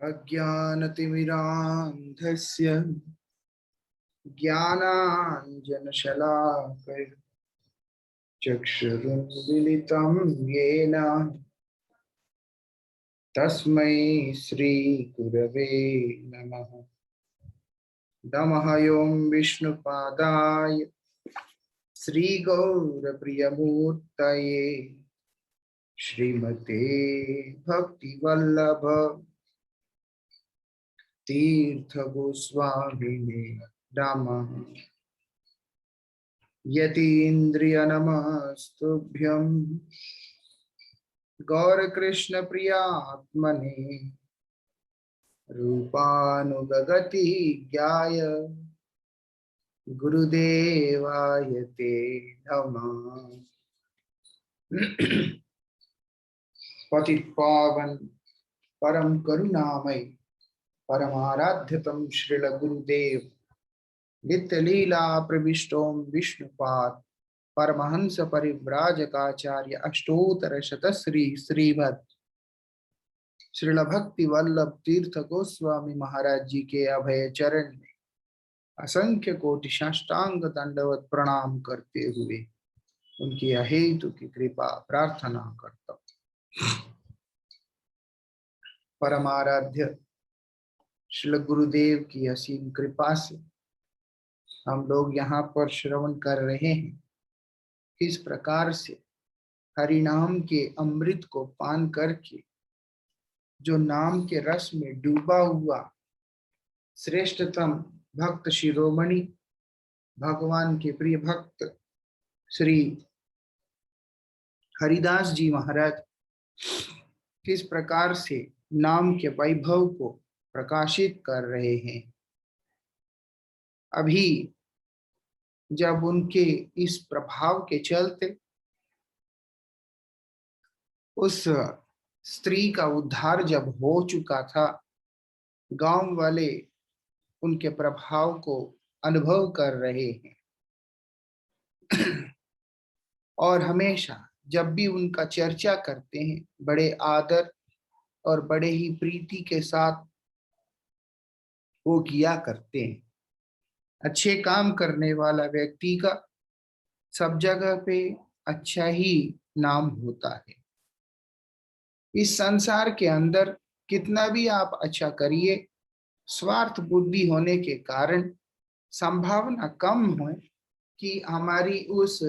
अज्ञानतिमिरान्धस्य ज्ञानाञ्जनशलाकया चक्षुरुन्मीलितं येन तस्मै श्रीगुरवे नमः। नमः ओं विष्णुपादाय श्रीगौरप्रियमूर्तये श्रीमते भक्तिवल्लभ तीर्थगोस्वामिने नमः। यतीन्द्रियनमस्तुभ्यं गौरकृष्णप्रियात्मने रूपानुगगति ज्ञाय गुरुदेवाय ते नमः। पतित पावन परम करुणामय परमाराध्यतम श्रील गुरुदेव नित्य लीला प्रविष्टोम विष्णुपाद परमहंस परिव्राजकाचार्य अष्टोत्तर शतश्री श्रीमद श्रील भक्ति वल्लभ तीर्थ गोस्वामी महाराज जी के अभय चरण में असंख्य कोटि साष्टांग दंडवत प्रणाम करते हुए उनकी अहेतु की कृपा प्रार्थना करता हूं। परमाराध्य श्री गुरुदेव की असीम कृपा से हम लोग यहाँ पर श्रवण कर रहे हैं। किस प्रकार से हरिनाम के अमृत को पान करके जो नाम के रस में डूबा हुआ श्रेष्ठतम भक्त शिरोमणि भगवान के प्रिय भक्त श्री हरिदास जी महाराज किस प्रकार से नाम के वैभव को प्रकाशित कर रहे हैं। अभी जब उनके इस प्रभाव के चलते उस स्त्री का उद्धार जब हो चुका था, गांव वाले उनके प्रभाव को अनुभव कर रहे हैं और हमेशा जब भी उनका चर्चा करते हैं बड़े आदर और बड़े ही प्रीति के साथ वो किया करते हैं। अच्छे काम करने वाला व्यक्ति का सब जगह पे अच्छा ही नाम होता है। इस संसार के अंदर कितना भी आप अच्छा करिए, स्वार्थ बुद्धि होने के कारण संभावना कम है कि हमारी उस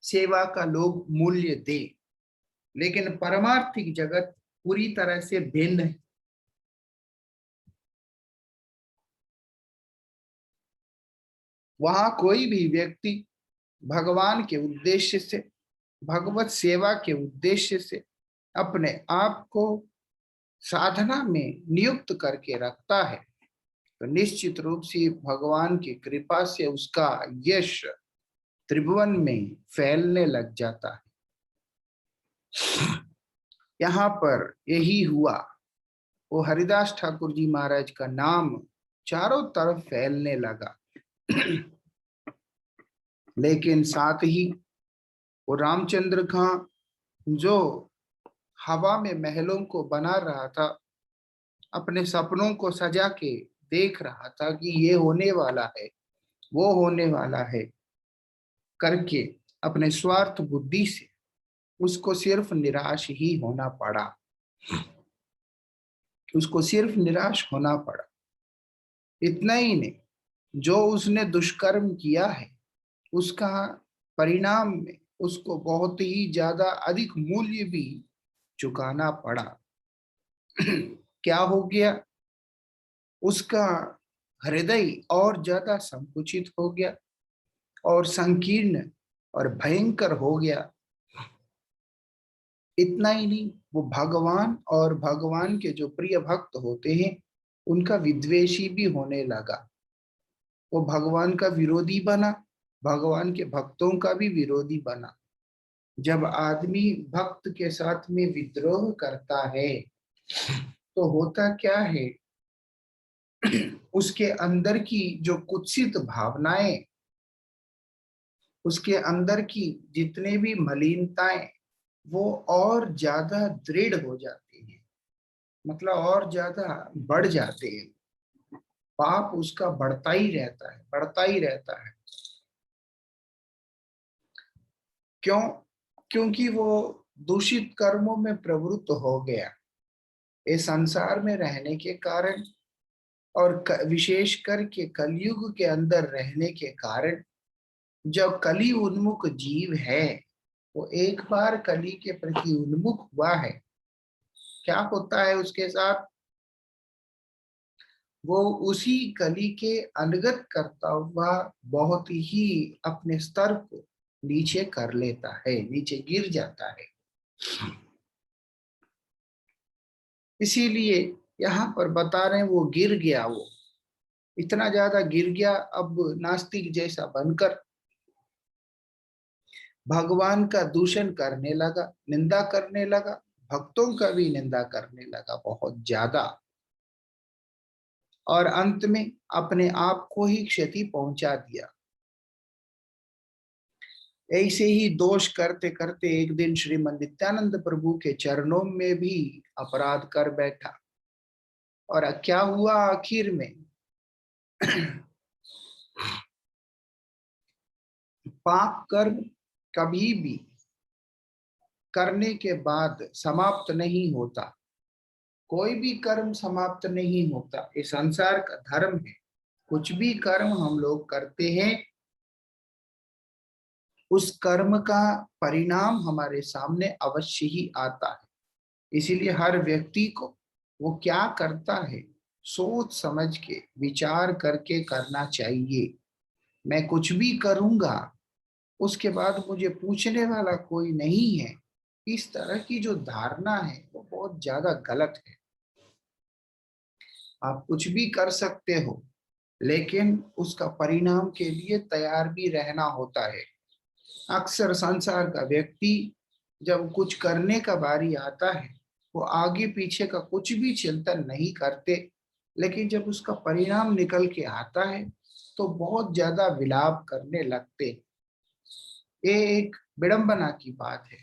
सेवा का लोग मूल्य दे। लेकिन परमार्थिक जगत पूरी तरह से भिन्न है। वहां कोई भी व्यक्ति भगवान के उद्देश्य से, भगवत सेवा के उद्देश्य से अपने आप को साधना में नियुक्त करके रखता है तो निश्चित रूप से भगवान की कृपा से उसका यश त्रिभुवन में फैलने लग जाता है। यहाँ पर यही हुआ। वो हरिदास ठाकुर जी महाराज का नाम चारों तरफ फैलने लगा। लेकिन साथ ही वो रामचंद्र खां जो हवा में महलों को बना रहा था, अपने सपनों को सजा के देख रहा था कि ये होने वाला है, वो होने वाला है करके अपने स्वार्थ बुद्धि से उसको सिर्फ निराश ही होना पड़ा। उसको सिर्फ निराश होना पड़ा। इतना ही नहीं, जो उसने दुष्कर्म किया है उसका परिणाम में उसको बहुत ही ज्यादा अधिक मूल्य भी चुकाना पड़ा। क्या हो गया? उसका हृदय और ज्यादा संकुचित हो गया और संकीर्ण और भयंकर हो गया। इतना ही नहीं, वो भगवान और भगवान के जो प्रिय भक्त होते हैं उनका विद्वेषी भी होने लगा। वो भगवान का विरोधी बना, भगवान के भक्तों का भी विरोधी बना। जब आदमी भक्त के साथ में विद्रोह करता है तो होता क्या है, उसके अंदर की जो कुत्सित भावनाएं, उसके अंदर की जितने भी मलिनताएं वो और ज्यादा दृढ़ हो जाती हैं। मतलब और ज्यादा बढ़ जाते हैं, पाप उसका बढ़ता ही रहता है, बढ़ता ही रहता है। क्यों? क्योंकि वो दूषित कर्मों में प्रवृत्त हो गया। इस संसार में रहने के कारण और विशेष करके कलयुग के अंदर रहने के कारण, जब कली उन्मुख जीव है, वो एक बार कली के प्रति उन्मुख हुआ है, क्या होता है उसके साथ? वो उसी कली के अनुगत करता हुआ बहुत ही अपने स्तर को नीचे कर लेता है, नीचे गिर जाता है। इसीलिए यहाँ पर बता रहे हैं वो गिर गया, वो इतना ज्यादा गिर गया, अब नास्तिक जैसा बनकर भगवान का दूषण करने लगा, निंदा करने लगा, भक्तों का भी निंदा करने लगा बहुत ज्यादा, और अंत में अपने आप को ही क्षति पहुंचा दिया। ऐसे ही दोष करते करते एक दिन श्रीमद नित्यानंद प्रभु के चरणों में भी अपराध कर बैठा। और क्या हुआ आखिर में? पाप कर्म कभी भी करने के बाद समाप्त नहीं होता, कोई भी कर्म समाप्त नहीं होता, ये संसार का धर्म है। कुछ भी कर्म हम लोग करते हैं, उस कर्म का परिणाम हमारे सामने अवश्य ही आता है। इसीलिए हर व्यक्ति को वो क्या करता है, सोच समझ के विचार करके करना चाहिए। मैं कुछ भी करूंगा, उसके बाद मुझे पूछने वाला कोई नहीं है, इस तरह की जो धारणा है वो बहुत ज्यादा गलत है। आप कुछ भी कर सकते हो, लेकिन उसका परिणाम के लिए तैयार भी रहना होता है। अक्सर संसार का व्यक्ति जब कुछ करने का बारी आता है, वो आगे पीछे का कुछ भी चिंतन नहीं करते, लेकिन जब उसका परिणाम निकल के आता है तो बहुत ज्यादा विलाप करने लगते। ये एक विडंबना की बात है।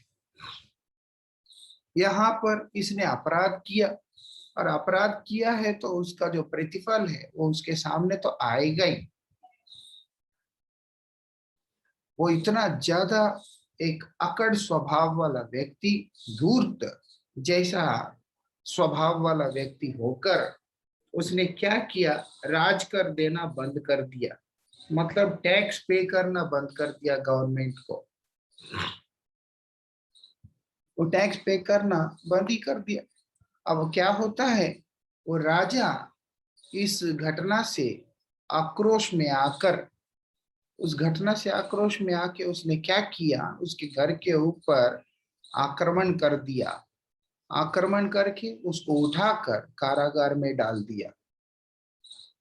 यहाँ पर इसने अपराध किया, और अपराध किया है तो उसका जो प्रतिफल है वो उसके सामने तो आएगा ही। वो इतना ज्यादा एक अकड़ स्वभाव वाला व्यक्ति, धूर्त जैसा स्वभाव वाला व्यक्ति होकर उसने क्या किया, राज कर देना बंद कर दिया, मतलब टैक्स पे करना बंद कर दिया गवर्नमेंट को। वो टैक्स पे करना बंद ही कर दिया। अब क्या होता है, वो राजा इस घटना से आक्रोश में आकर, उस घटना से आक्रोश में आके उसने क्या किया, उसके घर के ऊपर आक्रमण कर दिया। आक्रमण करके उसको उठाकर कारागार में डाल दिया।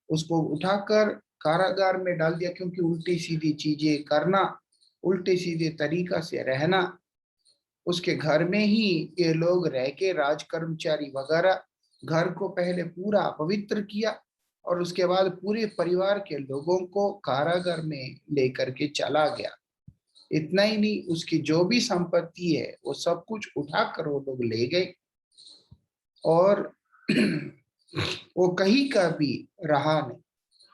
उसको उठाकर कारागार में डाल दिया, क्योंकि उल्टी सीधी चीजें करना, उल्टे सीधे तरीका से रहना, उसके घर में ही ये लोग रह के राज कर्मचारी वगैरह घर को पहले पूरा अपवित्र किया, और उसके बाद पूरे परिवार के लोगों को कारागार में लेकर के चला गया। इतना ही नहीं, उसकी जो भी संपत्ति है वो सब कुछ उठाकर वो लोग ले गए, और वो कहीं का भी रहा नहीं।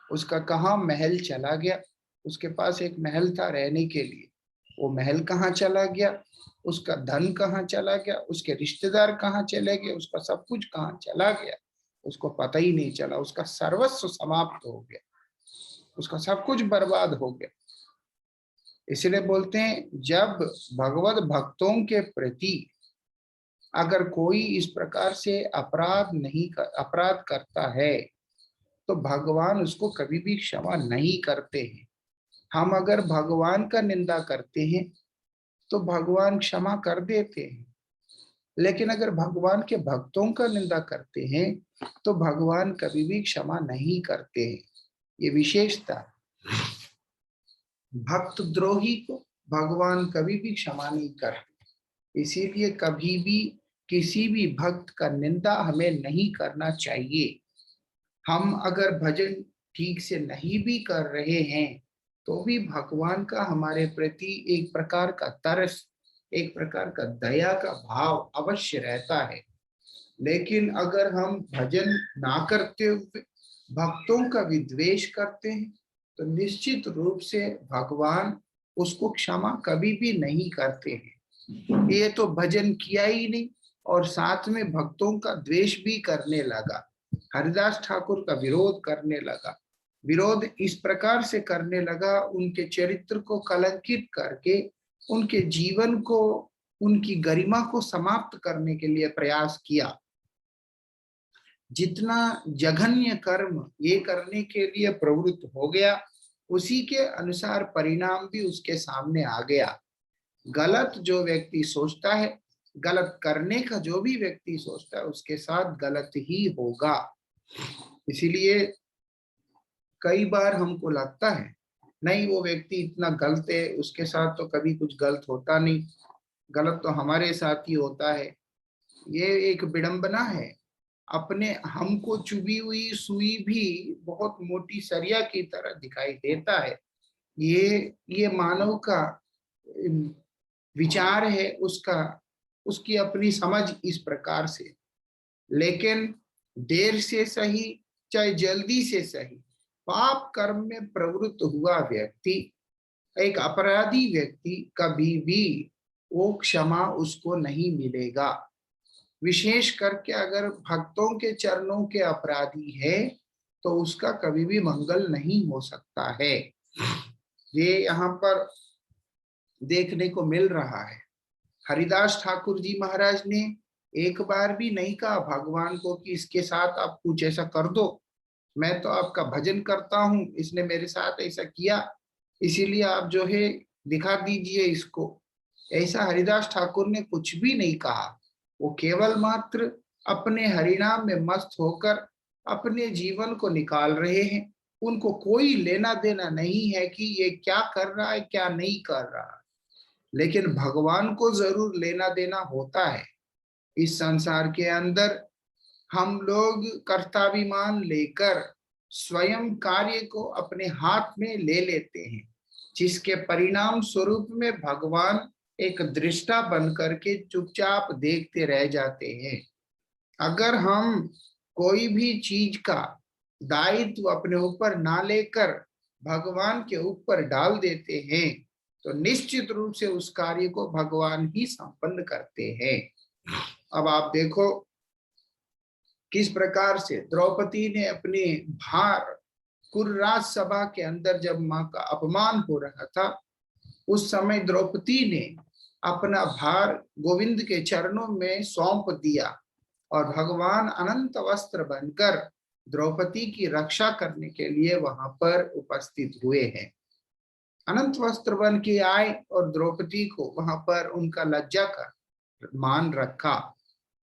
उसका कहाँ महल चला गया, उसके पास एक महल था रहने के लिए, वो महल कहाँ चला गया, उसका धन कहाँ चला गया, उसके रिश्तेदार कहाँ चले गए, उसका सब कुछ कहाँ चला गया, उसको पता ही नहीं चला। उसका सर्वस्व समाप्त हो गया, उसका सब कुछ बर्बाद हो गया। इसलिए बोलते हैं, जब भगवत भक्तों के प्रति अगर कोई इस प्रकार से अपराध करता है, तो भगवान उसको कभी भी क्षमा नहीं करते हैं। हम अगर भगवान का निंदा करते हैं तो भगवान क्षमा कर देते हैं, लेकिन अगर भगवान के भक्तों का निंदा करते हैं तो भगवान कभी भी क्षमा नहीं करते हैं। ये विशेषता, भक्त द्रोही को भगवान कभी भी क्षमा नहीं करते। इसीलिए कभी भी किसी भी भक्त का निंदा हमें नहीं करना चाहिए। हम अगर भजन ठीक से नहीं भी कर रहे हैं तो भी भगवान का हमारे प्रति एक प्रकार का तरस, एक प्रकार का दया का भाव अवश्य रहता है। लेकिन अगर हम भजन ना करते हुए भक्तों का विद्वेष करते हैं तो निश्चित रूप से भगवान उसको क्षमा कभी भी नहीं करते हैं। ये तो भजन किया ही नहीं और साथ में भक्तों का द्वेष भी करने लगा, हरिदास ठाकुर का विरोध करने लगा। विरोध इस प्रकार से करने लगा, उनके चरित्र को कलंकित करके उनके जीवन को, उनकी गरिमा को समाप्त करने के लिए प्रयास किया। जितना जघन्य कर्म ये करने के लिए प्रवृत्त हो गया, उसी के अनुसार परिणाम भी उसके सामने आ गया। गलत जो व्यक्ति सोचता है, गलत करने का जो भी व्यक्ति सोचता है, उसके साथ गलत ही होगा। इसीलिए कई बार हमको लगता है नहीं वो व्यक्ति इतना गलत है, उसके साथ तो कभी कुछ गलत होता नहीं, गलत तो हमारे साथ ही होता है। ये एक विडंबना है। अपने हमको चुभी हुई सुई भी बहुत मोटी सरिया की तरह दिखाई देता है। ये मानव का विचार है, उसका, उसकी अपनी समझ इस प्रकार से। लेकिन देर से सही चाहे जल्दी से सही, पाप कर्म में प्रवृत्त हुआ व्यक्ति, एक अपराधी व्यक्ति, कभी भी वो क्षमा उसको नहीं मिलेगा। विशेष करके अगर भक्तों के चरणों के अपराधी है तो उसका कभी भी मंगल नहीं हो सकता है। ये यहाँ पर देखने को मिल रहा है। हरिदास ठाकुर जी महाराज ने एक बार भी नहीं कहा भगवान को कि इसके साथ आप कुछ ऐसा कर दो, मैं तो आपका भजन करता हूँ, इसने मेरे साथ ऐसा किया, इसीलिए आप जो है दिखा दीजिए इसको। ऐसा हरिदास ठाकुर ने कुछ भी नहीं कहा। वो केवल मात्र अपने हरिनाम में मस्त होकर अपने जीवन को निकाल रहे हैं। उनको कोई लेना देना नहीं है कि ये क्या कर रहा है क्या नहीं कर रहा है। लेकिन भगवान को जरूर लेना देना होता है। इस संसार के अंदर हम लोग कर्ताभिमान लेकर स्वयं कार्य को अपने हाथ में ले लेते हैं, जिसके परिणाम स्वरूप में भगवान एक दृष्टा बन करके चुपचाप देखते रह जाते हैं। अगर हम कोई भी चीज का दायित्व अपने ऊपर ना लेकर भगवान के ऊपर डाल देते हैं तो निश्चित रूप से उस कार्य को भगवान ही संपन्न करते हैं। अब आप देखो किस प्रकार से द्रौपदी ने अपने भार कुर्राज सभा के अंदर जब मां का अपमान हो रहा था, उस समय द्रौपदी ने अपना भार गोविंद के चरणों में सौंप दिया और भगवान अनंत वस्त्र बनकर द्रौपदी की रक्षा करने के लिए वहां पर उपस्थित हुए हैं। अनंत वस्त्र बन के आए और द्रौपदी को वहां पर उनका लज्जा का मान रखा,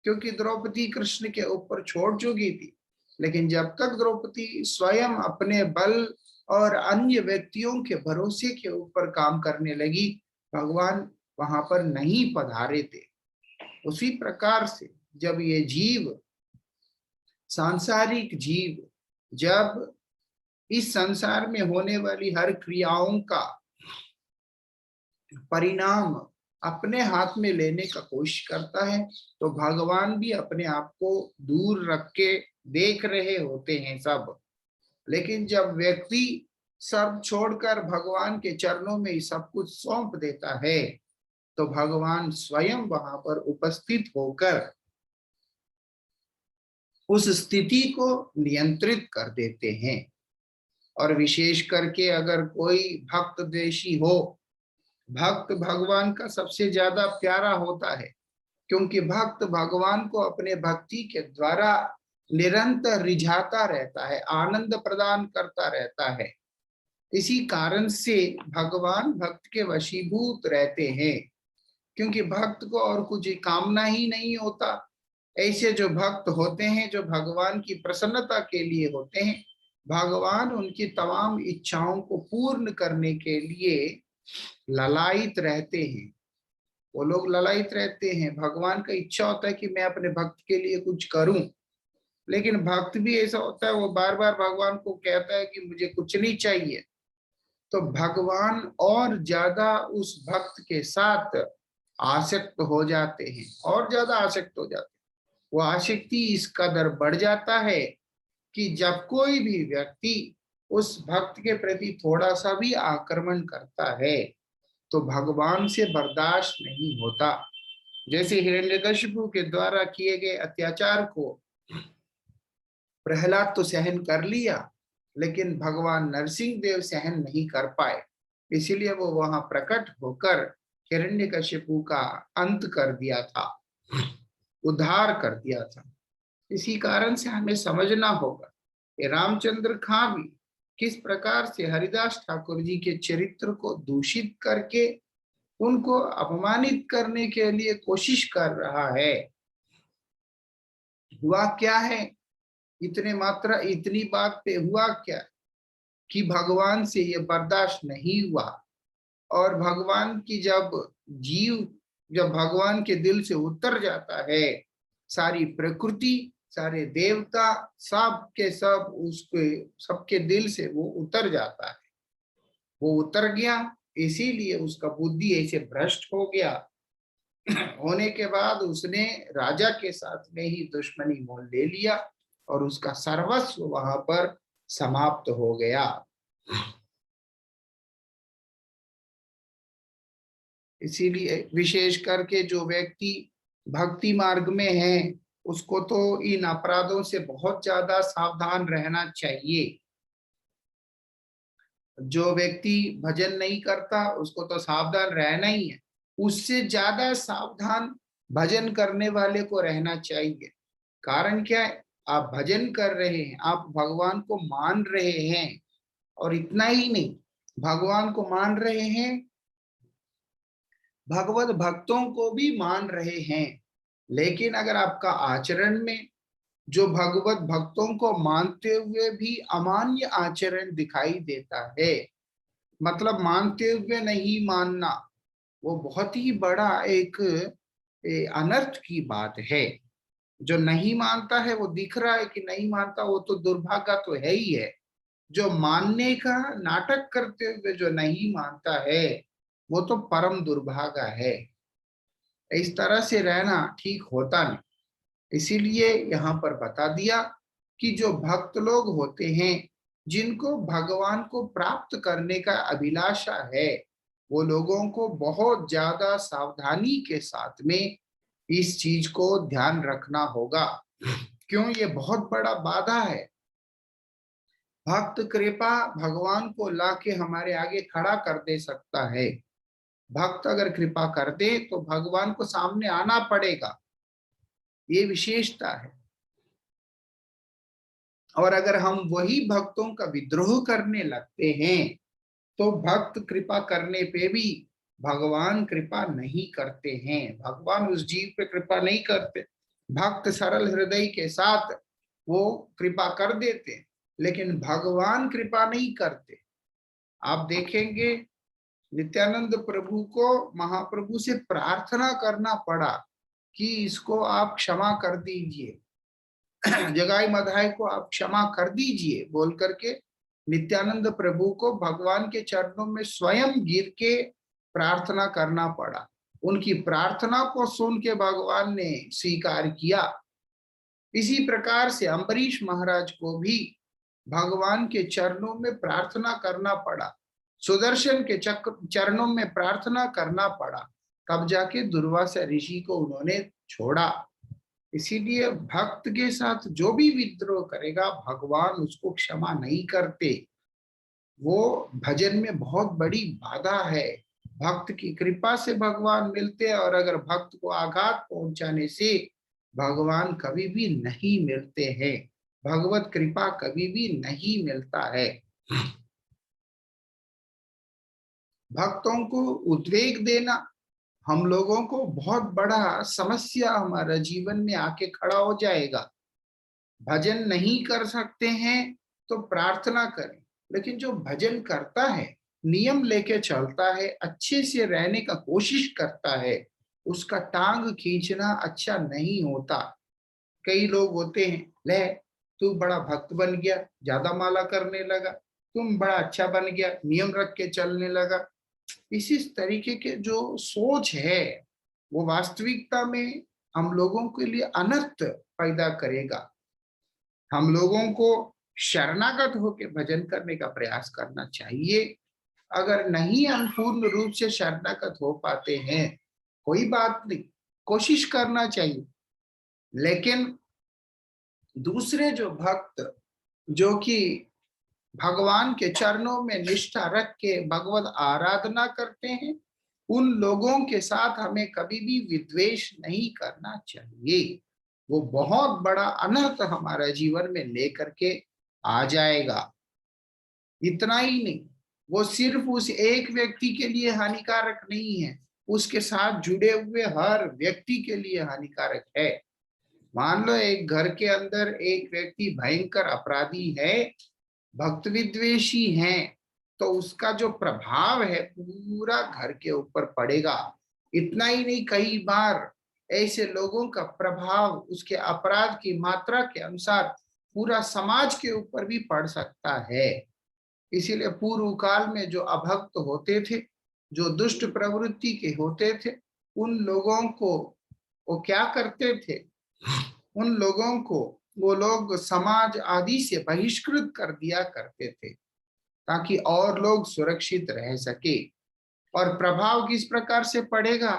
क्योंकि द्रौपदी कृष्ण के ऊपर छोड़ चुकी थी। लेकिन जब तक द्रौपदी स्वयं अपने बल और अन्य व्यक्तियों के भरोसे के ऊपर काम करने लगी, भगवान वहां पर नहीं पधारे थे। उसी प्रकार से जब ये जीव, सांसारिक जीव, जब इस संसार में होने वाली हर क्रियाओं का परिणाम अपने हाथ में लेने का कोशिश करता है तो भगवान भी अपने आप को दूर रख के देख रहे होते हैं सब। लेकिन जब व्यक्ति सब छोड़कर भगवान के चरणों में सब कुछ सौंप देता है तो भगवान स्वयं वहां पर उपस्थित होकर उस स्थिति को नियंत्रित कर देते हैं। और विशेष करके अगर कोई भक्त द्वेषी हो, भक्त भगवान का सबसे ज्यादा प्यारा होता है, क्योंकि भक्त भगवान को अपने भक्ति के द्वारा निरंतर रिझाता रहता है, आनंद प्रदान करता रहता है। इसी कारण से भगवान भक्त के वशीभूत रहते हैं, क्योंकि भक्त को और कुछ कामना ही नहीं होता। ऐसे जो भक्त होते हैं जो भगवान की प्रसन्नता के लिए होते हैं, भगवान उनकी तमाम इच्छाओं को पूर्ण करने के लिए ललायित रहते हैं। वो लोग ललायित रहते हैं, भगवान का इच्छा होता है कि मैं अपने भक्त के लिए कुछ करूं। लेकिन भक्त भी ऐसा होता है, वो बार बार भगवान को कहता है कि मुझे कुछ नहीं चाहिए, तो भगवान और ज्यादा उस भक्त के साथ आसक्त हो जाते हैं, और ज्यादा आसक्त हो जाते हैं। वो आसक्ति इस कदर बढ़ जाता है कि जब कोई भी व्यक्ति उस भक्त के प्रति थोड़ा सा भी आक्रमण करता है तो भगवान से बर्दाश्त नहीं होता। जैसे हिरण्यकशिपु के द्वारा किए गए अत्याचार को प्रहलाद तो सहन कर लिया, लेकिन भगवान नरसिंह देव सहन नहीं कर पाए, इसीलिए वो वहां प्रकट होकर हिरण्यकशिपु का अंत कर दिया था, उद्धार कर दिया था। इसी कारण से हमें समझना होगा कि रामचंद्र खां भी किस प्रकार से हरिदास ठाकुर जी के चरित्र को दूषित करके उनको अपमानित करने के लिए कोशिश कर रहा है। हुआ क्या है, इतनी बात पे हुआ क्या कि भगवान से ये बर्दाश्त नहीं हुआ, और भगवान की जब भगवान के दिल से उतर जाता है, सारी प्रकृति, सारे देवता, सब के सब उसके सबके दिल से वो उतर जाता है। वो उतर गया, इसीलिए उसका बुद्धि ऐसे भ्रष्ट हो गया। होने के बाद उसने राजा के साथ में ही दुश्मनी मोल ले लिया और उसका सर्वस्व वहां पर समाप्त हो गया। इसीलिए विशेष करके जो व्यक्ति भक्ति मार्ग में है उसको तो इन अपराधों से बहुत ज्यादा सावधान रहना चाहिए। जो व्यक्ति भजन नहीं करता उसको तो सावधान रहना ही है, उससे ज्यादा सावधान भजन करने वाले को रहना चाहिए। कारण क्या है, आप भजन कर रहे हैं, आप भगवान को मान रहे हैं, और इतना ही नहीं, भगवान को मान रहे हैं, भगवत भक्तों को भी मान रहे हैं। लेकिन अगर आपका आचरण में जो भगवत भक्तों को मानते हुए भी अमान्य आचरण दिखाई देता है, मतलब मानते हुए नहीं मानना, वो बहुत ही बड़ा एक अनर्थ की बात है। जो नहीं मानता है वो दिख रहा है कि नहीं मानता, वो तो दुर्भाग्य तो है ही है। जो मानने का नाटक करते हुए जो नहीं मानता है वो तो परम दुर्भागा है। इस तरह से रहना ठीक होता नहीं। इसीलिए यहाँ पर बता दिया कि जो भक्त लोग होते हैं, जिनको भगवान को प्राप्त करने का अभिलाषा है, वो लोगों को बहुत ज्यादा सावधानी के साथ में इस चीज को ध्यान रखना होगा। क्यों, ये बहुत बड़ा बाधा है। भक्त कृपा भगवान को लाके हमारे आगे खड़ा कर दे सकता है। भक्त अगर कृपा कर दे तो भगवान को सामने आना पड़ेगा, ये विशेषता है। और अगर हम वही भक्तों का विद्रोह करने लगते हैं तो भक्त कृपा करने पे भी भगवान कृपा नहीं करते हैं, भगवान उस जीव पे कृपा नहीं करते। भक्त सरल हृदय के साथ वो कृपा कर देते, लेकिन भगवान कृपा नहीं करते। आप देखेंगे नित्यानंद प्रभु को महाप्रभु से प्रार्थना करना पड़ा कि इसको आप क्षमा कर दीजिए, जगाई मधाई को आप क्षमा कर दीजिए बोल करके नित्यानंद प्रभु को भगवान के चरणों में स्वयं गिर के प्रार्थना करना पड़ा। उनकी प्रार्थना को सुन के भगवान ने स्वीकार किया। इसी प्रकार से अम्बरीश महाराज को भी भगवान के चरणों में प्रार्थना करना पड़ा, सुदर्शन के चरणों में प्रार्थना करना पड़ा, तब जाके दुर्वासा ऋषि को उन्होंने छोड़ा। इसीलिए भक्त के साथ जो भी विद्रोह करेगा भगवान उसको क्षमा नहीं करते। वो भजन में बहुत बड़ी बाधा है। भक्त की कृपा से भगवान मिलते हैं, और अगर भक्त को आघात पहुंचाने से भगवान कभी भी नहीं मिलते हैं, भगवत कृपा कभी भी नहीं मिलता है। भक्तों को उद्वेग देना हम लोगों को बहुत बड़ा समस्या हमारा जीवन में आके खड़ा हो जाएगा। भजन नहीं कर सकते हैं तो प्रार्थना करें, लेकिन जो भजन करता है, नियम लेके चलता है, अच्छे से रहने का कोशिश करता है, उसका टांग खींचना अच्छा नहीं होता। कई लोग होते हैं, ले तू बड़ा भक्त बन गया, ज्यादा माला करने लगा, तुम बड़ा अच्छा बन गया, नियम रख के चलने लगा। इसी तरीके के जो सोच है वो वास्तविकता में हम लोगों के लिए अनर्थ पैदा करेगा। हम लोगों को शरणागत होकर भजन करने का प्रयास करना चाहिए। अगर नहीं हम पूर्ण रूप से शरणागत हो पाते हैं, कोई बात नहीं, कोशिश करना चाहिए। लेकिन दूसरे जो भक्त जो कि भगवान के चरणों में निष्ठा रख के भगवत आराधना करते हैं, उन लोगों के साथ हमें कभी भी विद्वेष नहीं करना चाहिए। वो बहुत बड़ा अनर्थ हमारे जीवन में लेकर के आ जाएगा। इतना ही नहीं, वो सिर्फ उस एक व्यक्ति के लिए हानिकारक नहीं है, उसके साथ जुड़े हुए हर व्यक्ति के लिए हानिकारक है। मान लो एक घर के अंदर एक व्यक्ति भयंकर अपराधी है, भक्त विद्वेषी है, तो उसका जो प्रभाव है पूरा घर के ऊपर पड़ेगा। इतना ही नहीं, कई बार ऐसे लोगों का प्रभाव उसके अपराध की मात्रा के अनुसार पूरा समाज के ऊपर भी पड़ सकता है। इसीलिए पूर्व काल में जो अभक्त होते थे, जो दुष्ट प्रवृत्ति के होते थे, उन लोगों को वो क्या करते थे, उन लोगों को वो लोग समाज आदि से बहिष्कृत कर दिया करते थे, ताकि और लोग सुरक्षित रह सके। और प्रभाव किस प्रकार से पड़ेगा,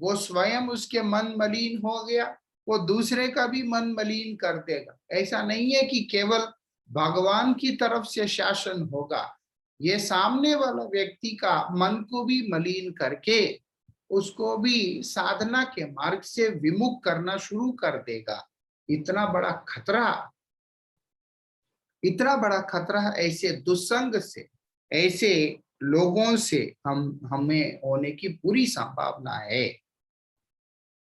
वो स्वयं उसके मन मलिन हो गया, वो दूसरे का भी मन मलिन कर देगा। ऐसा नहीं है कि केवल भगवान की तरफ से शासन होगा, ये सामने वाला व्यक्ति का मन को भी मलिन करके उसको भी साधना के मार्ग से विमुख करना शुरू कर देगा। इतना बड़ा खतरा, इतना बड़ा खतरा ऐसे दुस्संग से, ऐसे लोगों से हमें होने की पूरी संभावना है।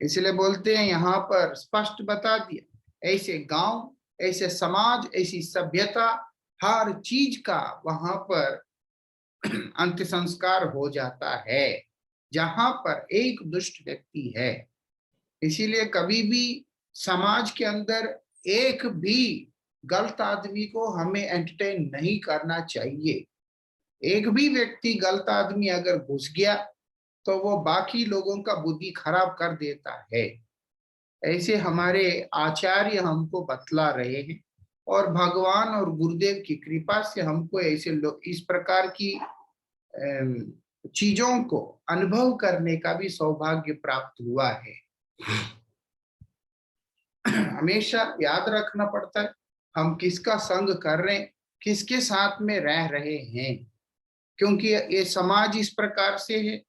इसलिए बोलते हैं, यहाँ पर स्पष्ट बता दिया, ऐसे गांव, ऐसे समाज, ऐसी सभ्यता, हर चीज का वहां पर अंत्य संस्कार हो जाता है जहां पर एक दुष्ट व्यक्ति है। इसीलिए कभी भी समाज के अंदर एक भी गलत आदमी को हमें एंटरटेन नहीं करना चाहिए। एक भी व्यक्ति गलत आदमी अगर घुस गया तो वो बाकी लोगों का बुद्धि खराब कर देता है। ऐसे हमारे आचार्य हमको बतला रहे हैं, और भगवान और गुरुदेव की कृपा से हमको ऐसे लोग इस प्रकार की चीजों को अनुभव करने का भी सौभाग्य प्राप्त हुआ है। हमेशा याद रखना पड़ता है हम किसका संग कर रहे हैं, किसके साथ में रह रहे हैं, क्योंकि ये समाज इस प्रकार से है।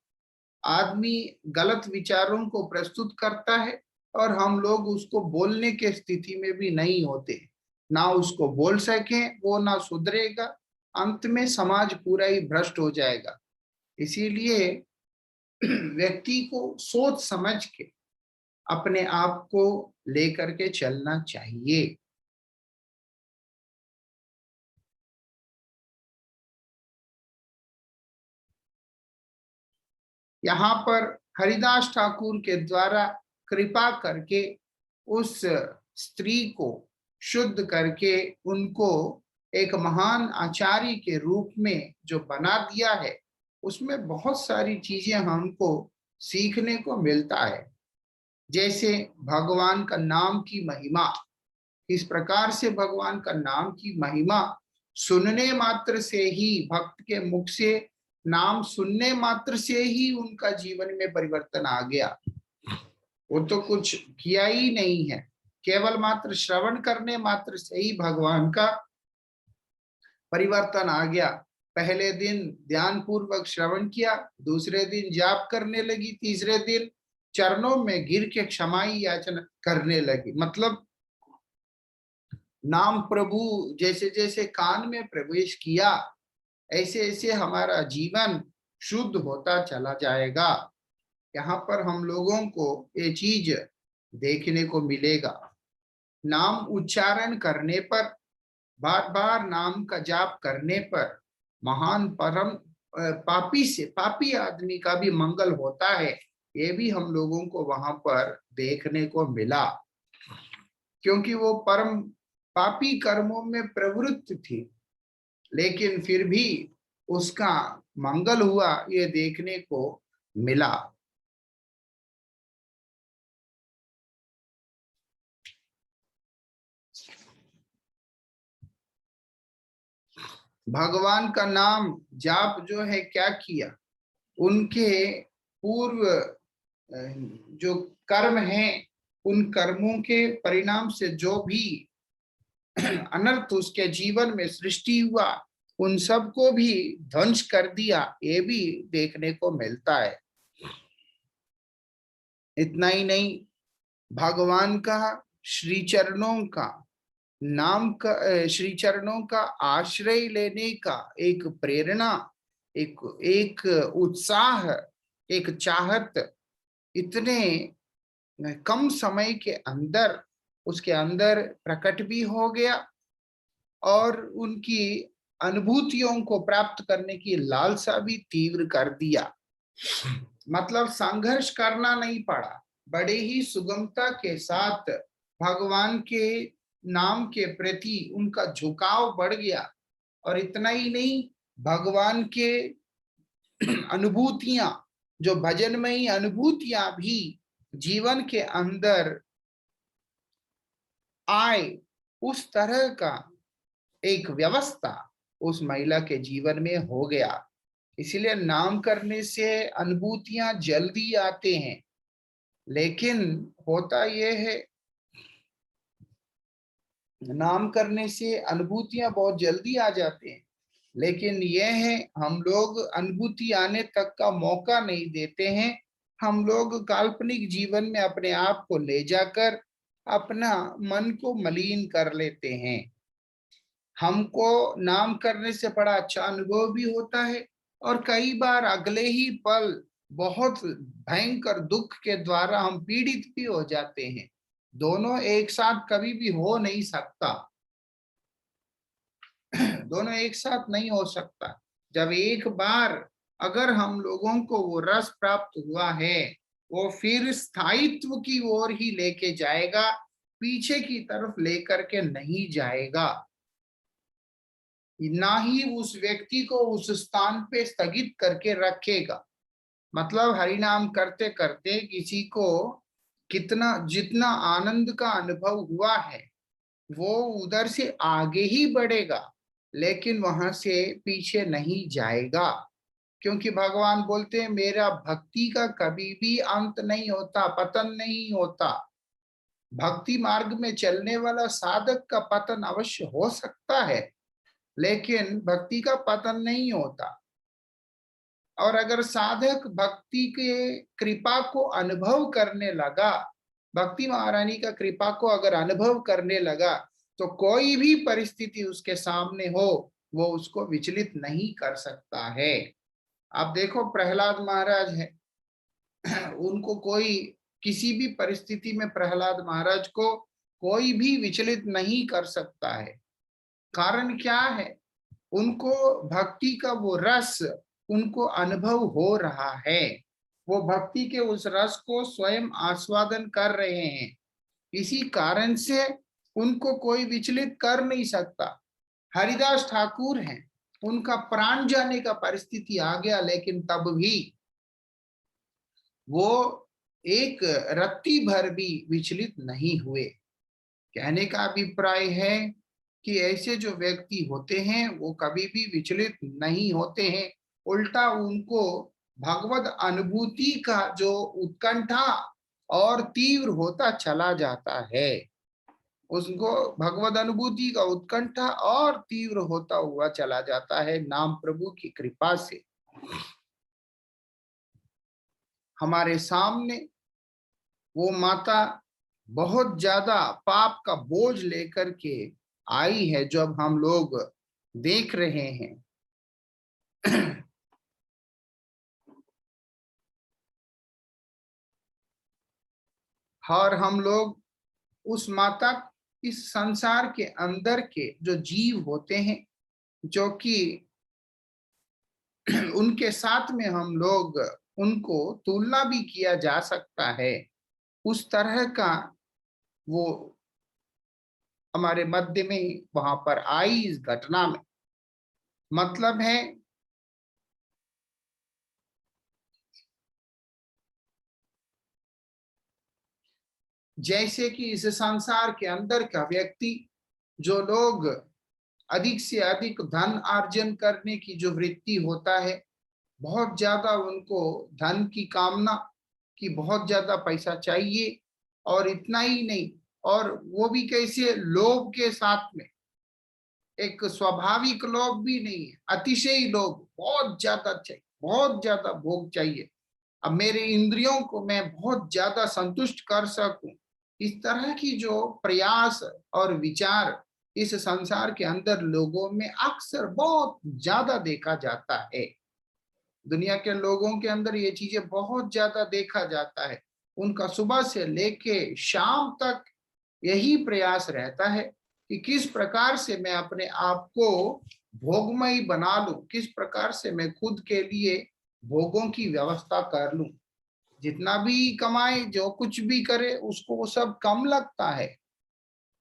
आदमी गलत विचारों को प्रस्तुत करता है और हम लोग उसको बोलने के स्थिति में भी नहीं होते, ना उसको बोल सके, वो ना सुधरेगा, अंत में समाज पूरा ही भ्रष्ट हो जाएगा। इसीलिए व्यक्ति को सोच समझ के अपने आप को लेकर के चलना चाहिए। यहाँ पर हरिदास ठाकुर के द्वारा कृपा करके उस स्त्री को शुद्ध करके उनको एक महान आचार्य के रूप में जो बना दिया है, उसमें बहुत सारी चीजें हमको सीखने को मिलता है। जैसे भगवान का नाम की महिमा, इस प्रकार से भगवान का नाम की महिमा सुनने मात्र से ही, भक्त के मुख से नाम सुनने मात्र से ही उनका जीवन में परिवर्तन आ गया। वो तो कुछ किया ही नहीं है, केवल मात्र श्रवण करने मात्र से ही भगवान का परिवर्तन आ गया। पहले दिन ध्यान पूर्वक श्रवण किया, दूसरे दिन जाप करने लगी, तीसरे दिन चरणों में गिर के क्षमाई याचना करने लगी। मतलब नाम प्रभु जैसे जैसे कान में प्रवेश किया, ऐसे ऐसे हमारा जीवन शुद्ध होता चला जाएगा। यहाँ पर हम लोगों को ये चीज देखने को मिलेगा। नाम उच्चारण करने पर, बार बार नाम का जाप करने पर महान परम पापी से, पापी आदमी का भी मंगल होता है। ये भी हम लोगों को वहां पर देखने को मिला, क्योंकि वो परम पापी कर्मों में प्रवृत्त थी, लेकिन फिर भी उसका मंगल हुआ, ये देखने को मिला। भगवान का नाम जाप जो है क्या किया, उनके पूर्व जो कर्म हैं, उन कर्मों के परिणाम से जो भी अनर्थ उसके जीवन में सृष्टि हुआ, उन सबको भी ध्वंस कर दिया, ये भी देखने को मिलता है। इतना ही नहीं, भगवान का श्री चरणों का नाम का श्री चरणों का आश्रय लेने का एक प्रेरणा, एक एक उत्साह, एक चाहत इतने कम समय के अंदर उसके अंदर प्रकट भी हो गया, और उनकी अनुभूतियों को प्राप्त करने की लालसा भी तीव्र कर दिया। मतलब संघर्ष करना नहीं पड़ा, बड़े ही सुगमता के साथ भगवान के नाम के प्रति उनका झुकाव बढ़ गया। और इतना ही नहीं, भगवान के अनुभूतियां, जो भजनमयी अनुभूतियां भी जीवन के अंदर आए, उस तरह का एक व्यवस्था उस महिला के जीवन में हो गया। इसलिए नाम करने से अनुभूतियां जल्दी आते हैं, लेकिन होता यह है, नाम करने से अनुभूतियां बहुत जल्दी आ जाते हैं, लेकिन यह है हम लोग अनुभूति आने तक का मौका नहीं देते हैं। हम लोग काल्पनिक जीवन में अपने आप को ले जाकर अपना मन को मलिन कर लेते हैं। हमको नाम करने से बड़ा अच्छा अनुभव भी होता है, और कई बार अगले ही पल बहुत भयंकर दुख के द्वारा हम पीड़ित भी हो जाते हैं। दोनों एक साथ कभी भी हो नहीं सकता। दोनों एक साथ नहीं हो सकता। जब एक बार अगर हम लोगों को वो रस प्राप्त हुआ है, वो फिर स्थायित्व की ओर ही लेके जाएगा, पीछे की तरफ लेकर के नहीं जाएगा। ना ही उस व्यक्ति को उस स्थान पे स्थगित करके रखेगा। मतलब हरि नाम करते करते किसी को कितना जितना आनंद का अनुभव हुआ है, वो उधर से आगे ही बढ़ेगा, लेकिन वहां से पीछे नहीं जाएगा। क्योंकि भगवान बोलते हैं मेरा भक्ति का कभी भी अंत नहीं होता, पतन नहीं होता। भक्ति मार्ग में चलने वाला साधक का पतन अवश्य हो सकता है, लेकिन भक्ति का पतन नहीं होता। और अगर साधक भक्ति के कृपा को अनुभव करने लगा, भक्ति महारानी का कृपा को अगर अनुभव करने लगा, तो कोई भी परिस्थिति उसके सामने हो, वो उसको विचलित नहीं कर सकता है। आप देखो प्रहलाद महाराज है, उनको कोई किसी भी परिस्थिति में प्रहलाद महाराज को कोई भी विचलित नहीं कर सकता है। कारण क्या है? उनको भक्ति का वो रस उनको अनुभव हो रहा है, वो भक्ति के उस रस को स्वयं आस्वादन कर रहे हैं। इसी कारण से उनको कोई विचलित कर नहीं सकता। हरिदास ठाकुर हैं, उनका प्राण जाने का परिस्थिति आ गया, लेकिन तब भी वो एक रत्ती भर भी विचलित नहीं हुए। कहने का अभिप्राय है कि ऐसे जो व्यक्ति होते हैं वो कभी भी विचलित नहीं होते हैं। उल्टा उनको भगवत अनुभूति का जो उत्कंठा और तीव्र होता चला जाता है, उसको भगवत अनुभूति का उत्कंठा और तीव्र होता हुआ चला जाता है नाम प्रभु की कृपा से। हमारे सामने वो माता बहुत ज्यादा पाप का बोझ लेकर के आई है, जो अब हम लोग देख रहे हैं। और हम लोग उस माता, इस संसार के अंदर के जो जीव होते हैं, जो कि उनके साथ में हम लोग उनको तुलना भी किया जा सकता है, उस तरह का वो हमारे मध्य में वहां पर आई इस घटना में। मतलब है जैसे कि इस संसार के अंदर का व्यक्ति, जो लोग अधिक से अधिक धन अर्जन करने की जो वृत्ति होता है, बहुत ज्यादा उनको धन की कामना कि बहुत ज्यादा पैसा चाहिए, और इतना ही नहीं, और वो भी कैसे, लोभ के साथ में, एक स्वाभाविक लोभ भी नहीं है, अतिशय लोभ, बहुत ज्यादा चाहिए, बहुत ज्यादा भोग चाहिए, अब मेरे इंद्रियों को मैं बहुत ज्यादा संतुष्ट कर सकूं। इस तरह की जो प्रयास और विचार इस संसार के अंदर लोगों में अक्सर बहुत ज्यादा देखा जाता है। दुनिया के लोगों के अंदर ये चीजें बहुत ज्यादा देखा जाता है। उनका सुबह से लेके शाम तक यही प्रयास रहता है कि किस प्रकार से मैं अपने आप को भोगमयी बना लूं, किस प्रकार से मैं खुद के लिए भोगों की व्यवस्था कर लूं। जितना भी कमाए, जो कुछ भी करे, उसको वो सब कम लगता है,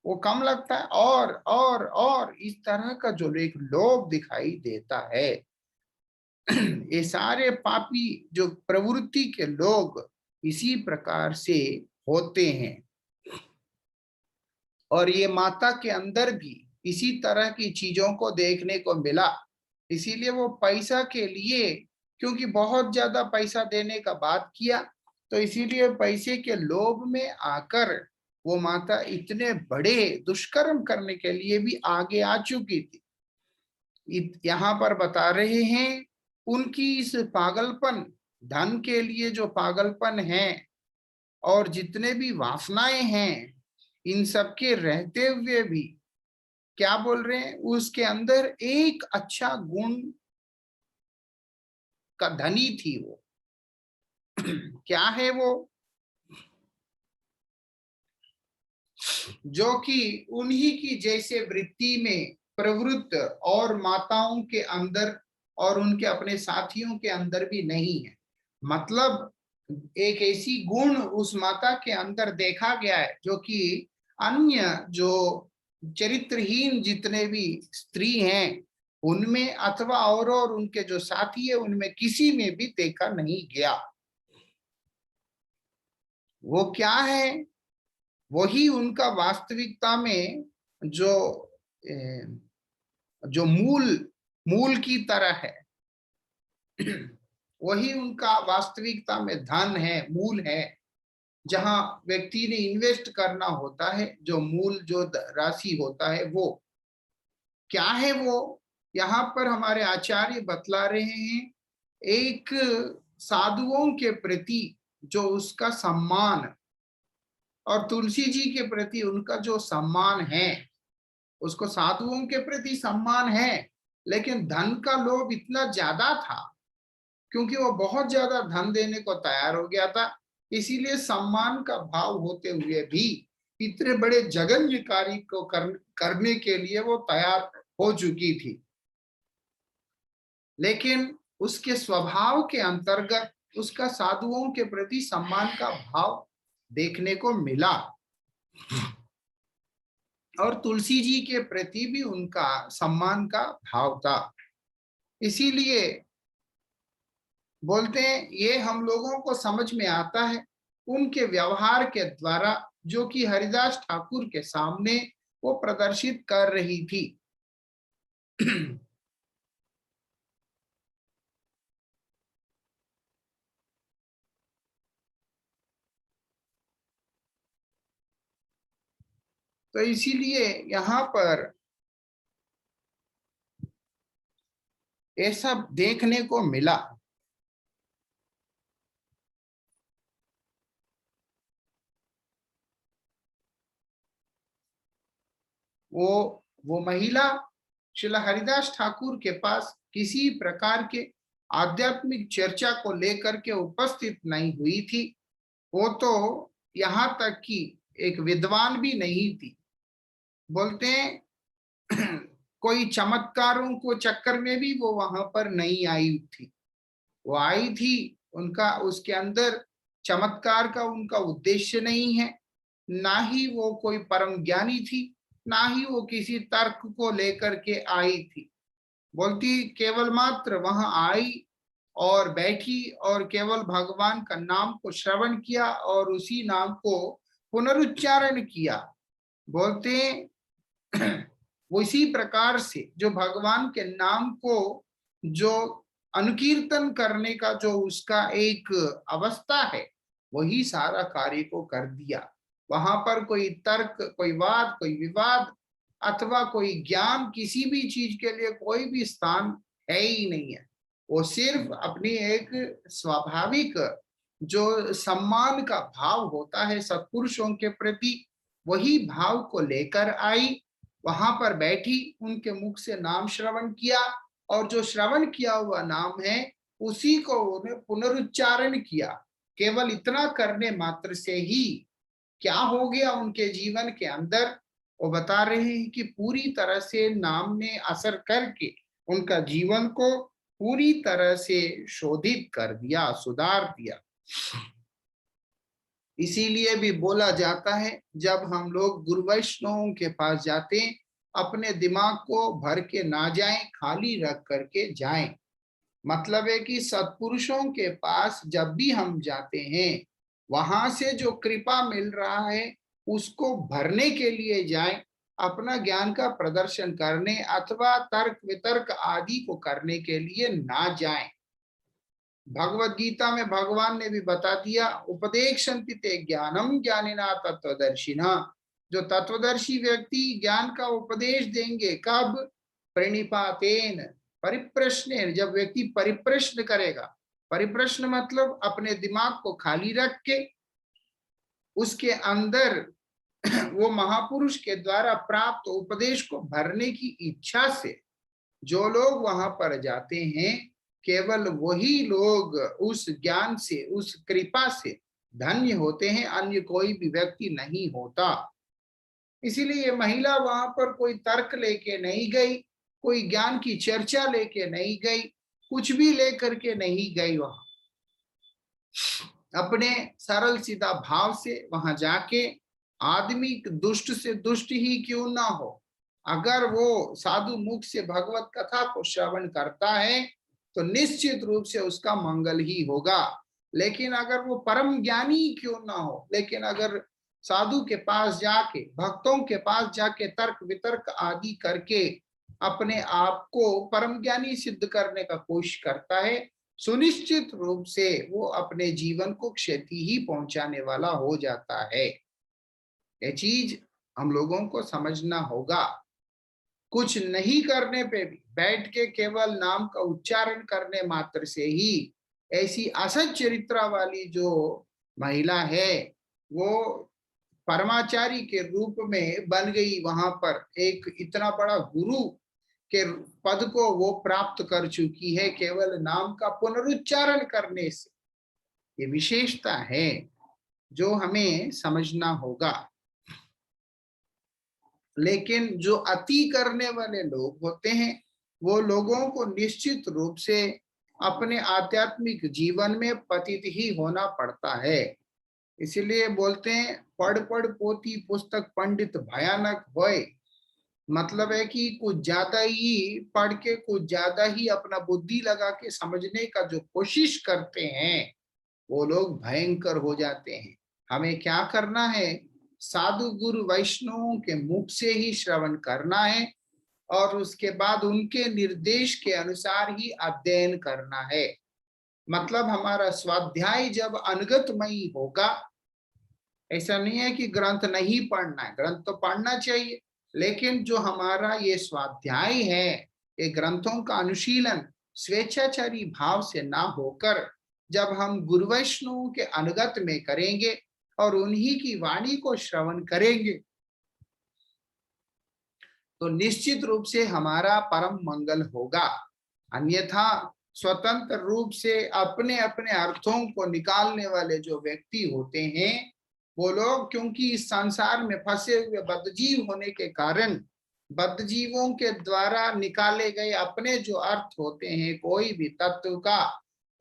वो कम लगता है, और इस तरह का जो एक लोभ दिखाई देता है। ये सारे पापी जो प्रवृत्ति के लोग इसी प्रकार से होते हैं, और ये माता के अंदर भी इसी तरह की चीजों को देखने को मिला। इसीलिए वो पैसा के लिए, क्योंकि बहुत ज्यादा पैसा देने का बात किया, तो इसीलिए पैसे के लोभ में आकर वो माता इतने बड़े दुष्कर्म करने के लिए भी आगे आ चुकी थी। यहाँ पर बता रहे हैं उनकी इस पागलपन, धन के लिए जो पागलपन है और जितने भी वासनाएं हैं, इन सब के रहते हुए भी क्या बोल रहे हैं, उसके अंदर एक अच्छा गुण का धनी थी वो। क्या है वो? जो कि उन्हीं की जैसे वृत्ति में प्रवृत्त और माताओं के अंदर और उनके अपने साथियों के अंदर भी नहीं है। मतलब एक ऐसी गुण उस माता के अंदर देखा गया है जो कि अन्य जो चरित्रहीन जितने भी स्त्री हैं उनमें, अथवा और उनके जो साथी है उनमें किसी में भी देखा नहीं गया। वो क्या है? वही उनका वास्तविकता में जो जो मूल मूल की तरह है, वही उनका वास्तविकता में धन है, मूल है, जहां व्यक्ति ने इन्वेस्ट करना होता है, जो मूल जो राशि होता है वो क्या है वो। यहाँ पर हमारे आचार्य बतला रहे हैं, एक साधुओं के प्रति जो उसका सम्मान, और तुलसी जी के प्रति उनका जो सम्मान है, उसको साधुओं के प्रति सम्मान है, लेकिन धन का लोभ इतना ज्यादा था, क्योंकि वो बहुत ज्यादा धन देने को तैयार हो गया था, इसीलिए सम्मान का भाव होते हुए भी इतने बड़े जघन्य कार्य को करने के लिए वो तैयार हो चुकी थी। लेकिन उसके स्वभाव के अंतर्गत उसका साधुओं के प्रति सम्मान का भाव देखने को मिला, और तुलसी जी के प्रति भी उनका सम्मान का भाव था। इसीलिए बोलते हैं ये हम लोगों को समझ में आता है उनके व्यवहार के द्वारा, जो कि हरिदास ठाकुर के सामने वो प्रदर्शित कर रही थी। तो इसीलिए यहाँ पर ऐसा देखने को मिला। वो महिला श्रील हरिदास ठाकुर के पास किसी प्रकार के आध्यात्मिक चर्चा को लेकर के उपस्थित नहीं हुई थी। वो तो यहाँ तक कि एक विद्वान भी नहीं थी। बोलते हैं कोई चमत्कारों को चक्कर में भी वो वहां पर नहीं आई थी। वो आई थी, उनका उसके अंदर चमत्कार का उनका उद्देश्य नहीं है, ना ही वो कोई परम ज्ञानी थी, ना ही वो किसी तर्क को लेकर के आई थी। बोलती केवल मात्र वहां आई और बैठी और केवल भगवान का नाम को श्रवण किया और उसी नाम को पुनरुच्चारण किया। बोलते वो इसी प्रकार से जो भगवान के नाम को जो अनुकीर्तन करने का जो उसका एक अवस्था है, वही सारा कार्य को कर दिया। वहां पर कोई तर्क, कोई वाद, कोई विवाद अथवा कोई ज्ञान, किसी भी चीज के लिए कोई भी स्थान है ही नहीं है। वो सिर्फ अपनी एक स्वाभाविक जो सम्मान का भाव होता है सत्पुरुषों के प्रति, वही भाव को लेकर आई, वहां पर बैठी, उनके मुख से नाम श्रवण किया, और जो श्रवण किया हुआ नाम है उसी को उन्हें पुनरुच्चारण किया। केवल इतना करने मात्र से ही क्या हो गया उनके जीवन के अंदर, वो बता रहे हैं कि पूरी तरह से नाम ने असर करके उनका जीवन को पूरी तरह से शोधित कर दिया, सुधार दिया। इसीलिए भी बोला जाता है, जब हम लोग गुरु वैष्णवों के पास जाते हैं, अपने दिमाग को भर के ना जाएं, खाली रख करके जाएं। मतलब है कि सत्पुरुषों के पास जब भी हम जाते हैं, वहां से जो कृपा मिल रहा है उसको भरने के लिए जाएं, अपना ज्ञान का प्रदर्शन करने अथवा तर्क वितर्क आदि को करने के लिए ना जाएं। भगवत गीता में भगवान ने भी बता दिया, उपदेक्षन्ति ते ज्ञानम ज्ञानिना तत्वदर्शिना। जो तत्वदर्शी व्यक्ति ज्ञान का उपदेश देंगे, कब? प्रणिपातेन, परिप्रश्न, जब व्यक्ति परिप्रश्न करेगा। परिप्रश्न मतलब अपने दिमाग को खाली रख के उसके अंदर वो महापुरुष के द्वारा प्राप्त उपदेश को भरने की इच्छा से जो लोग वहां पर जाते हैं, केवल वही लोग उस ज्ञान से, उस कृपा से धन्य होते हैं, अन्य कोई भी व्यक्ति नहीं होता। इसीलिए ये महिला वहां पर कोई तर्क लेके नहीं गई, कोई ज्ञान की चर्चा लेके नहीं गई, कुछ भी लेकर के नहीं गई। वहां अपने सरल सीधा भाव से वहां जाके, आदमी दुष्ट से दुष्ट ही क्यों ना हो, अगर वो साधु मुख से भगवत कथा को श्रवण करता है तो निश्चित रूप से उसका मंगल ही होगा। लेकिन अगर वो परम ज्ञानी क्यों ना हो, लेकिन अगर साधु के पास जाके, भक्तों के पास जाके तर्क वितर्क आदि करके अपने आप को परम ज्ञानी सिद्ध करने का कोशिश करता है, सुनिश्चित रूप से वो अपने जीवन को क्षति ही पहुंचाने वाला हो जाता है। ये चीज हम लोगों को समझना होगा। कुछ नहीं करने पे भी, बैठ के केवल नाम का उच्चारण करने मात्र से ही ऐसी असत चरित्रा वाली जो महिला है, वो परमाचारी के रूप में बन गई। वहां पर एक इतना बड़ा गुरु के पद को वो प्राप्त कर चुकी है केवल नाम का पुनरुच्चारण करने से। ये विशेषता है जो हमें समझना होगा। लेकिन जो अति करने वाले लोग होते हैं, वो लोगों को निश्चित रूप से अपने आध्यात्मिक जीवन में पतित ही होना पड़ता है। इसीलिए बोलते हैं, पढ़ पढ़ पोथी पुस्तक पंडित भयानक होए। मतलब है कि कुछ ज्यादा ही पढ़ के, कुछ ज्यादा ही अपना बुद्धि लगा के समझने का जो कोशिश करते हैं, वो लोग भयंकर हो जाते हैं। हमें क्या करना है? साधु गुरु वैष्णवों के मुख से ही श्रवण करना है और उसके बाद उनके निर्देश के अनुसार ही अध्ययन करना है। मतलब हमारा स्वाध्याय जब अनुगतमयी होगा, ऐसा नहीं है कि ग्रंथ नहीं पढ़ना है, ग्रंथ तो पढ़ना चाहिए, लेकिन जो हमारा ये स्वाध्याय है, ये ग्रंथों का अनुशीलन स्वेच्छाचारी भाव से ना होकर जब हम गुरु वैष्णव के अनुगत में करेंगे और उन्हीं की वाणी को श्रवण करेंगे, तो निश्चित रूप से हमारा परम मंगल होगा। अन्यथा स्वतंत्र रूप से अपने अपने अर्थों को निकालने वाले जो व्यक्ति होते हैं, वो लोग क्योंकि इस संसार में फंसे हुए बद्धजीव होने के कारण, बद्धजीवों के द्वारा निकाले गए अपने जो अर्थ होते हैं कोई भी तत्व का,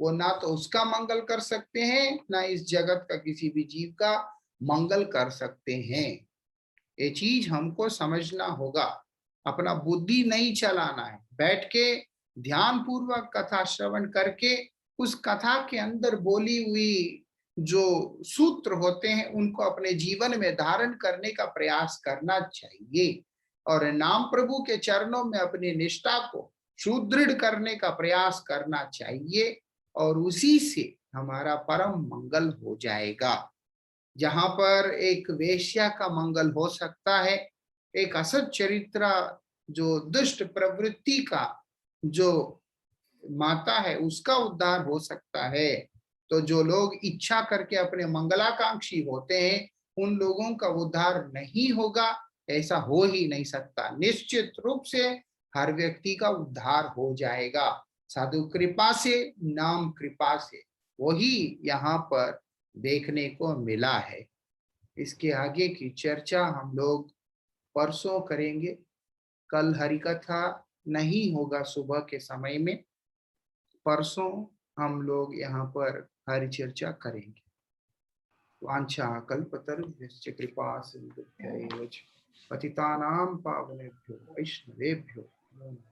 वो ना तो उसका मंगल कर सकते हैं, ना इस जगत का किसी भी जीव का मंगल कर सकते हैं। ये चीज हमको समझना होगा। अपना बुद्धि नहीं चलाना है, बैठ के ध्यान पूर्वक कथा श्रवण करके उस कथा के अंदर बोली हुई जो सूत्र होते हैं उनको अपने जीवन में धारण करने का प्रयास करना चाहिए। और नाम प्रभु के चरणों में अपनी निष्ठा को सुदृढ़ करने का प्रयास करना चाहिए और उसी से हमारा परम मंगल हो जाएगा। जहां पर एक वेश्या का मंगल हो सकता है, एक असत चरित्र जो दुष्ट प्रवृत्ति का जो माता है उसका उद्धार हो सकता है, तो जो लोग इच्छा करके अपने मंगलाकांक्षी होते हैं उन लोगों का उद्धार नहीं होगा, ऐसा हो ही नहीं सकता। निश्चित रूप से हर व्यक्ति का उद्धार हो जाएगा, साधु कृपा से, नाम कृपा से। वही यहाँ पर देखने को मिला है। इसके आगे की चर्चा हम लोग परसों करेंगे। कल हरिकथा नहीं होगा सुबह के समय में, परसों हम लोग यहाँ पर हरि चर्चा करेंगे। वांछा कल्पतरुभ्यश्च कृपा सिन्धुभ्य एव च पतितानां पावनेभ्यो वैष्णवेभ्यो नमो नमः।